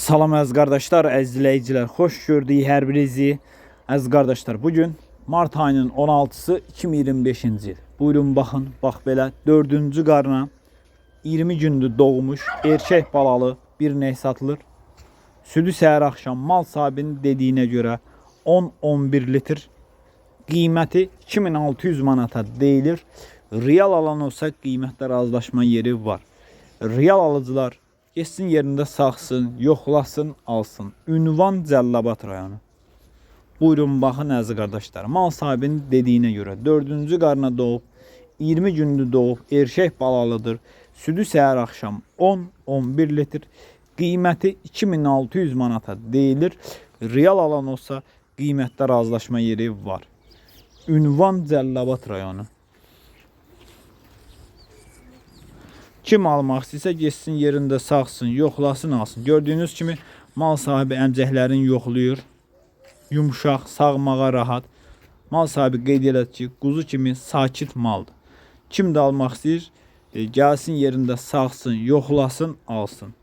Salam əziz qardaşlar, əziz izləyicilər, xoş gördük hər birinizi. Əziz qardaşlar, bugün mart ayının 16-sı 2025-ci il. Buyurun baxın, bax belə 4-cü qarına 20 gündür doğmuş erkək balalı bir ney satılır. Südü səhər axşam mal sahibinin dediyinə görə 10-11 litr. Qiyməti 2600 manata deyilir. Real alan olsa qiymətdə razılaşma yeri var. Real alıcılar geçsin yerində saxsın, yoxlasın, alsın. Ünvan Cəllabad rayonu. Buyurun baxın əziz qardaşlar. Mal sahibinin dediyinə görə 4-cü qarına doğub, 20 gündür doğub, erkək balalıdır. Südü səhər axşam 10-11 litr. Qiyməti 2600 manata deyilir. Real alan olsa qiymətdə razılaşma yeri var. Ünvan Cəllabad rayonu. Kim almaq istəyirsə geçsin yerində saxsın, yoxlasın, alsın. Gördüyünüz kimi mal sahibi əmcəklərini yoxlayır. Yumuşaq, sağmağa rahat. Mal sahibi qeyd elədi ki, quzu kimi sakit maldır. Kim də almaq istəyir, gəlsin yerində saxsın, yoxlasın, alsın.